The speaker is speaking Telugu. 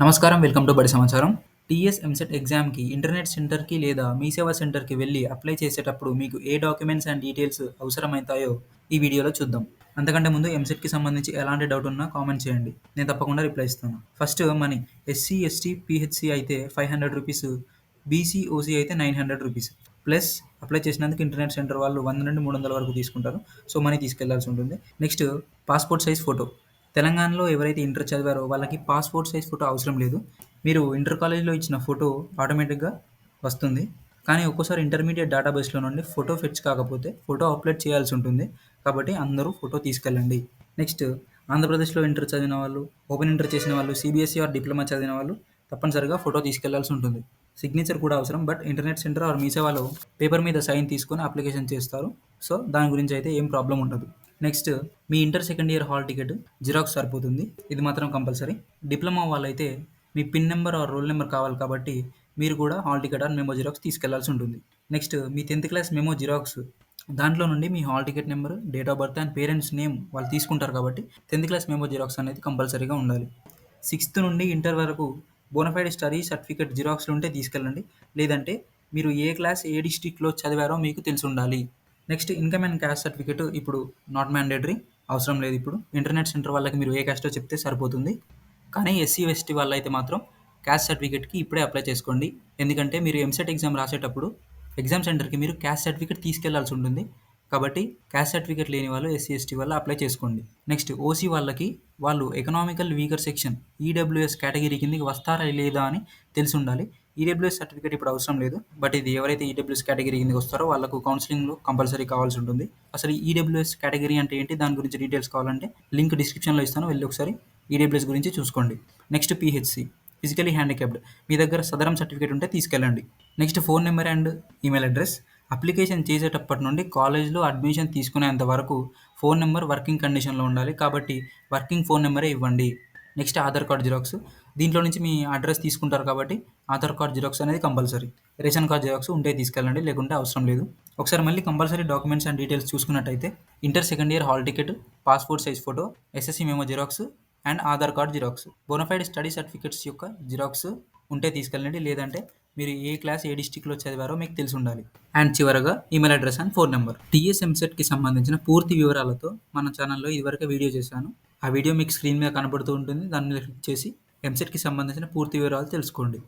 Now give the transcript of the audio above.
నమస్కారం. వెల్కమ్ టు బడి సమాచారం. టీఎస్ ఎంసెట్ ఎగ్జామ్‌కి ఇంటర్నెట్ సెంటర్‌కి లేదా మీ సేవా సెంటర్‌కి వెళ్లి అప్లై చేసేటప్పుడు మీకు ఏ డాక్యుమెంట్స్ అండ్ డీటెయిల్స్ అవసరమైతాయో ఈ వీడియోలో చూద్దాం. అంతకంటే ముందు ఎంసెట్‌కి సంబంధించి ఎలాంటి డౌట్ ఉన్నా కామెంట్ చేయండి. నేను తప్పకుండా రిప్లై ఇస్తాను. First money. SC, ST, PHC అయితే రూ. 500, బీసీ, ఓసీ అయితే రూ. 900 ప్లస్ అప్లై చేసినందుకు ఇంటర్నెట్ సెంటర్ వాళ్ళు 100 నుండి 300 వరకు తీసుకుంటారు. సో, మనీ తీసుకెళ్లాల్సి ఉంటుంది. Next passport size photo. తెలంగాణలో ఎవరైతే ఇంటర్ చదివారో వాళ్ళకి పాస్‌పోర్ట్ సైజ్ ఫోటో అవసరం లేదు. మీరు ఇంటర్ కాలేజ్‌లో ఇచ్చిన ఫోటో ఆటోమేటిక్‌గా వస్తుంది. కానీ ఒక్కోసారి ఇంటర్మీడియేట్ డేటాబేస్‌లో నుండి ఫోటో ఫెచ్ కాకపోతే ఫోటో అప్‌లోడ్ చేయాల్సి ఉంటుంది. కాబట్టి అందరూ ఫోటో తీసుకెళ్ళండి. నెక్స్ట్ ఆంధ్రప్రదేశ్‌లో ఇంటర్ చదివిన వాళ్ళు, ఓపెన్ ఇంటర్ చేసిన వాళ్ళు, సీబీఎస్ఈ ఆర్ డిప్లొమా చదివిన వాళ్ళు తప్పనిసరిగా ఫోటో తీసుకెళ్లాల్సి ఉంటుంది. సిగ్నేచర్ కూడా అవసరం. బట్ ఇంటర్నెట్ సెంటర్ ఆర్ మీ సేవలో పేపర్ మీద సైన్ తీసుకొని అప్లికేషన్ చేస్తారు. సో, దాని గురించి అయితే ఏం ప్రాబ్లమ్ ఉండదు. నెక్స్ట్ మీ inter second year hall ticket xerox సరిపోతుంది. ఇది మాత్రం కంపల్సరీ. డిప్లొమా వాళ్ళైతే మీ pin number or roll number కావాలి కాబట్టి మీరు కూడా hall ticket or memo xerox తీసుకెళ్లాల్సి ఉంటుంది. నెక్స్ట్ మీ 10th క్లాస్ మెమో జిరాక్స్ దాంట్లో నుండి మీ hall ticket number, date of birth and parents name వాళ్ళు తీసుకుంటారు కాబట్టి 10th క్లాస్ మెమో జిరాక్స్ అనేది కంపల్సరీగా ఉండాలి. 6th నుండి ఇంటర్ వరకు బోనఫైడ్ స్టడీ సర్టిఫికేట్ జిరాక్స్లు ఉంటే తీసుకెళ్ళండి. లేదంటే మీరు ఏ క్లాస్ ఏ డిస్ట్రిక్ట్‌లో చదివారో మీకు తెలిసుండాలి. Next income and caste certificate ఇప్పుడు నాట్ మ్యాండేటరీ, అవసరం లేదు ఇప్పుడు. ఇంటర్నెట్ సెంటర్ వాళ్ళకి మీరు ఏ క్యాస్టో చెప్తే సరిపోతుంది. కానీ ఎస్సీ, ఎస్టీ వాళ్ళైతే మాత్రం క్యాస్ట్ సర్టిఫికేట్‌కి ఇప్పుడే అప్లై చేసుకోండి. ఎందుకంటే మీరు ఎంసెట్ ఎగ్జామ్ రాసేటప్పుడు ఎగ్జామ్ సెంటర్‌కి మీరు క్యాస్ట్ సర్టిఫికేట్ తీసుకెళ్లాల్సి ఉంటుంది. కాబట్టి క్యాస్ట్ సర్టిఫికేట్ లేని వాళ్ళు ఎస్సీ, ఎస్టీ వాళ్ళు అప్లై చేసుకోండి. నెక్స్ట్ ఓసీ వాళ్ళకి వాళ్ళు economical weaker section EWS category కిందకి వస్తారా లేదా అని తెలిసుండాలి. ఈడబ్ల్యూఎస్ సర్టిఫికేట్ ఇప్పుడు అవసరం లేదు. బట్ ఇది ఎవరైతే ఈడబ్ల్యూఎస్ కేటగిరీ కిందకి వస్తారో వాళ్ళకు కౌన్సిలింగ్‌లో కంపల్సరీ కావాల్సి ఉంటుంది. అసలు ఈడబ్ల్యూఎస్ కేటగిరీ అంటే ఏంటి? దాని గురించి డీటెయిల్స్ కావాలంటే లింక్ డిస్క్రిప్షన్‌లో ఇస్తాను. వెళ్లి ఒకసారి ఈడబ్ల్యూఎస్ గురించి చూసుకోండి. Next PHC physically handicapped. మీ దగ్గర సదరం సర్టిఫికేట్ ఉంటే తీసుకెళ్ళండి. Next phone number and email address. Application చేసేటప్పటి నుండి కాలేజ్‌లో అడ్మిషన్ తీసుకునేంత వరకు ఫోన్ నెంబర్ వర్కింగ్ కండిషన్‌లో ఉండాలి. కాబట్టి వర్కింగ్ ఫోన్ నెంబరే ఇవ్వండి. Next Aadhaar card xerox. దీంట్లో నుంచి మీ అడ్రస్ తీసుకుంటారు కాబట్టి ఆధార్ కార్డ్ జిరాక్స్ అనేది కంపల్సరీ. రేషన్ కార్డ్ జిరాక్స్ ఉంటే తీసుకెళ్ళండి, లేకుంటే అవసరం లేదు. ఒకసారి మళ్ళీ కంపల్సరీ డాక్యుమెంట్స్ అండ్ డీటెయిల్స్ చూసుకున్నట్టయితే inter second year hall ticket, passport size photo, SSC memo xerox and Aadhaar card xerox. Bonafide study certificates యొక్క జిరాక్స్ ఉంటే తీసుకెళ్ళండి. లేదంటే మీరు ఏ క్లాస్ ఏ డిస్ట్రిక్ట్‌లో చదివారో మీకు తెలిసుండాలి. అండ్ చివరగా email address and phone number. TS ఎంసెట్‌కి సంబంధించిన పూర్తి వివరాలతో మన ఛానల్‌లో ఇదివరకే వీడియో చేశాను. ఆ వీడియో మీకు స్క్రీన్ మీద కనబడుతూ ఉంటుంది. దాని మీద క్లిక్ చేసి ఎంసెట్‌కి సంబంధించిన పూర్తి వివరాలు తెలుసుకోండి.